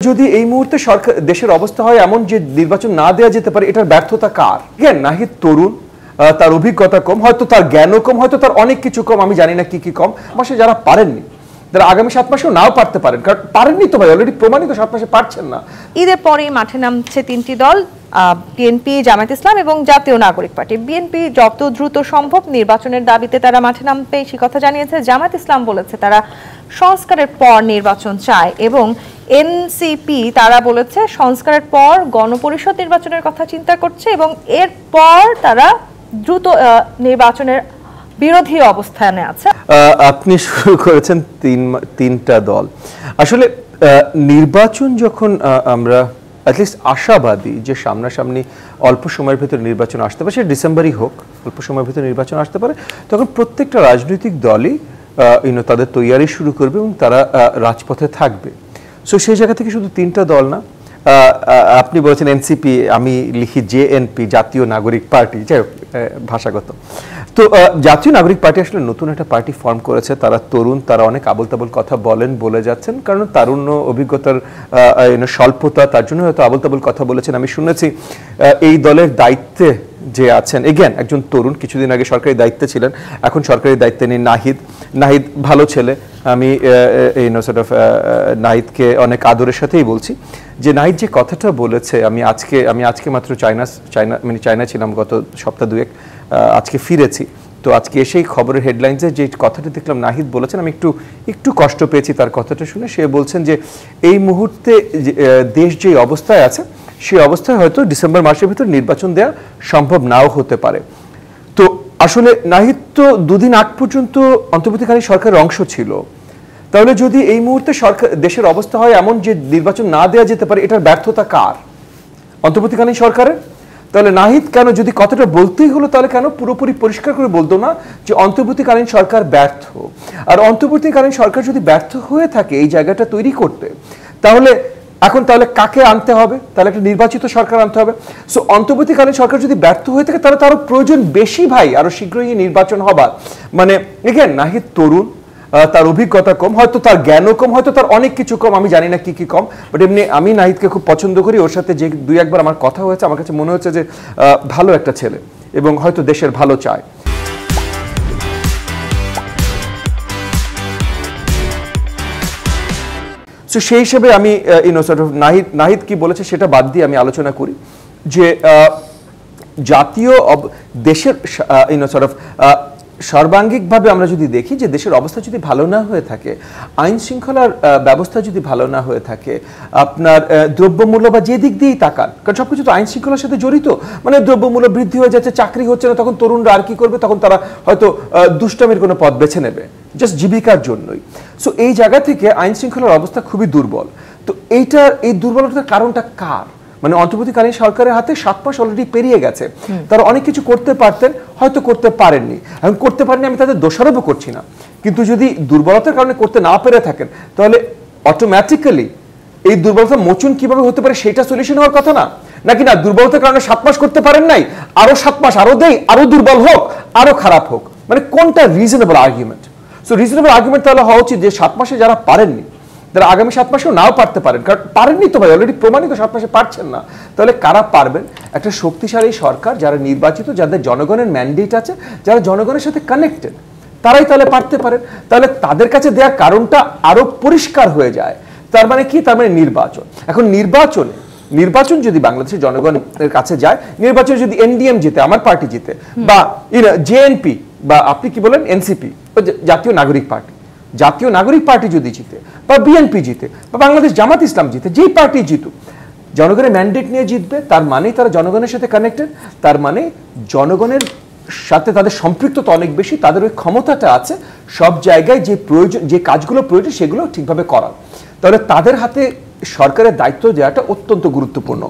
যদি এই মুহূর্তে সরকার দেশের অবস্থা হয় এমন যে নির্বাচন না দেওয়া যেতে পারে, এটার ব্যর্থতা কার? নাহিদ তরুণ, তার অভিজ্ঞতা কম, হয়তো তার জ্ঞানও কম, হয়তো তার অনেক কিছু কম, আমি জানি না কি কি কম। মাসে যারা পারেননি, যারা আগামী 7 মাসেও নাও পারতে পারেন, কারণ পারেননি তো ভাই, অলরেডি প্রমাণিত 7 মাসে পারছেন না। ঈদের পরেই মাঠে নামছে 3টি দল, বিএনপি, জামায়াত ইসলাম এবং জাতীয় নাগরিক পার্টি। বিএনপি যত দ্রুত সম্ভব নির্বাচনের দাবিতে তারা মাঠে নামবে সে কথা জানিয়েছে। জামায়াত ইসলাম বলেছে তারা সংস্কারের পর নির্বাচন চায় এবং এনসিপি তারা বলেছে সংস্কারের পর গণপরিষদ নির্বাচনের কথা চিন্তা করছে এবং এরপর তারা দ্রুত নির্বাচনের বিরোধী অবস্থানে আছে। আপনি শুরু করেছেন তিনটা দল। আসলে নির্বাচন যখন আমরা অ্যাটলিস্ট আশাবাদী যে সামনাসামনি অল্প সময়ের ভিতরে নির্বাচন আসতে পারে, সেটা ডিসেম্বরই হোক, অল্প সময়ের ভিতরে নির্বাচন আসতে পারে, তখন প্রত্যেকটা রাজনৈতিক দলই তাদের তৈয়ারি শুরু করবে এবং তারা রাজপথে থাকবে। সো সেই জায়গা থেকে শুধু তিনটা দল না, আপনি বলেছেন এনসিপি, আমি লিখি জেএনপি, জাতীয় নাগরিক পার্টি, যাই হোক ভাষাগত। তো জাতীয় নাগরিক পার্টি আসলে নতুন একটা পার্টি ফর্ম করেছে। তারা তরুণ, তারা অনেক আবোল তাবোল কথা বলে যাচ্ছেন, কারণ তারুণ্য, অভিজ্ঞতার স্বল্পতা, তার জন্য হয়তো আবোল তাবোল কথা বলেছেন। আমি শুনেছি এই দলের দায়িত্বে যে আছেন এগেন একজন তরুণ, কিছুদিন আগে সরকারি দায়িত্বে ছিলেন, এখন সরকারি দায়িত্বে নেই নাহিদ ভালো ছেলে। আমি নাহিদকে অনেক আদরের সাথেই বলছি যে নাহিদ যে কথাটা বলেছে, আমি আজকে মাত্র চায়না ছিলাম গত সপ্তাহ দুয়েক, আজকে ফিরেছি। তো আজকে এসেই খবরের হেডলাইন্সে যে কথাটা দেখলাম নাহিদ বলেছেন, আমি একটু কষ্ট পেয়েছি তার কথাটা শুনে। সে বলছেন যে এই মুহূর্তে দেশ যে অবস্থায় আছে সেই অবস্থায় হয়তো ডিসেম্বর মাসের ভিতর নির্বাচন দেওয়া সম্ভব নাও হতে পারে। তো আসলে নাহিদ তো দুদিন আগ পর্যন্ত অন্তর্বর্তীকালীন সরকারের অংশ ছিল। তাহলে যদি এই মুহূর্তে দেশের অবস্থা হয় এমন যে নির্বাচন না দেওয়া যেতে পারে, এটার ব্যর্থতা কার? অন্তর্বর্তীকালীন সরকারের? তাহলে নাহিদ কেন, যদি কথাটা বলতেই হলো তাহলে কেন পুরোপুরি পরিষ্কার করে বলতো না যে অন্তর্বর্তীকালীন সরকার ব্যর্থ? আর অন্তর্বর্তীকালীন সরকার যদি ব্যর্থ হয়ে থাকে এই জায়গাটা তৈরি করতে, তাহলে কাকে আনতে হবে? তাহলে একটা নির্বাচিত সরকার আনতে হবে। সো অন্তর্বর্তীকালীন সরকার যদি ব্যর্থ হয়ে থাকে তাহলে তারও প্রয়োজন বেশি ভাই, আরো শীঘ্রই নির্বাচন হবার। মানে এগেন নাহিদ তরুণ, তার অভিজ্ঞতা কম, হয়তো তার জ্ঞানও কম, হয়তো তার অনেক কিছু কম, আমি জানি না কি কি কম। বাট এমনি আমি নাহিদকে খুব পছন্দ করি, ওর সাথে যে 2-1 বার আমার কথা হয়েছে, আমার কাছে মনে হচ্ছে যে ভালো একটা ছেলে এবং হয়তো দেশের ভালো চায়। সো সেই হিসেবে আমি নাহিদ কি বলেছে সেটা বাদ দিয়ে আমি আলোচনা করি যে জাতীয় দেশের সর্বাঙ্গিকভাবে আমরা যদি দেখি যে দেশের অবস্থা যদি ভালো না হয়ে থাকে, আইন শৃঙ্খলার ব্যবস্থা যদি ভালো না হয়ে থাকে, আপনার দ্রব্যমূল্য বা যে দিক দিয়েই তাকান, কারণ সবকিছু তো আইন শৃঙ্খলার সাথে জড়িত। মানে দ্রব্যমূল্য বৃদ্ধি হয়ে যাচ্ছে, চাকরি হচ্ছে না, তখন তরুণরা আর কি করবে? তখন তারা হয়তো দুষ্টামির কোনো পথ বেছে নেবে জাস্ট জীবিকার জন্যই। সো এই জায়গা থেকে আইন শৃঙ্খলার অবস্থা খুবই দুর্বল। তো এই দুর্বলতার কারণটা কার? মানে অন্তর্বর্তীকালীন সরকারের হাতে 7 মাস অলরেডি পেরিয়ে গেছে, তারা অনেক কিছু করতে পারতেন, হয়তো করতে পারেননি। এখন করতে পারেননি আমি তাদের দোষারোপ করছি না, কিন্তু যদি দুর্বলতার কারণে করতে না পেরে থাকেন তাহলে অটোমেটিক্যালি এই দুর্বলতা মোচন কিভাবে হতে পারে সেটা সলিউশন হওয়ার কথা না, নাকি না দুর্বলতার কারণে 7 মাস করতে পারেন নাই, আরো 7 মাস আরো দেই, আরো দুর্বল হোক, আরো খারাপ হোক। মানে কোনটা reasonable argument? So reasonable argument তাহলে হওয়া উচিত যে 7 মাসে যারা পারেননি তারা আগামী 7 মাসেও নাও পারতে পারেন, কারণ পারেননি তো ভাই, অলরেডি প্রমাণিত 7 মাসে পারছেন না। তাহলে কারা পারবেন? একটা শক্তিশালী সরকার, যারা নির্বাচিত, যাদের জনগণের ম্যান্ডেট আছে, যারা জনগণের সাথে কানেক্টেড, তারাই তাহলে পারতে পারেন। তাহলে তাদের কাছে দেওয়ার কারণটা আরো পরিষ্কার হয়ে যায়। তার মানে কি? তার মানে নির্বাচন। এখন নির্বাচন যদি বাংলাদেশের জনগণের কাছে যায়, নির্বাচনে যদি এনডিএম জিতে, আমার পার্টি জিতে, বা জেএনপি, বা আপনি কি বলেন এনসিপি, জাতীয় নাগরিক পার্টি যদি জিতে, বা বিএনপি জিতে, বা বাংলাদেশ জামাত ইসলাম জিতে, যেই পার্টি জিতুক, জনগণের ম্যান্ডেট নিয়ে জিতবে, তার মানে তারা জনগণের সাথে কানেক্টেড, তার মানে জনগণের সাথে তাদের সম্পৃক্ততা অনেক বেশি, তাদের ওই ক্ষমতাটা আছে সব জায়গায় যে কাজগুলো প্রয়োজন সেগুলো ঠিকভাবে করার। তাহলে তাদের হাতে সরকারের দায়িত্ব দেওয়াটা অত্যন্ত গুরুত্বপূর্ণ।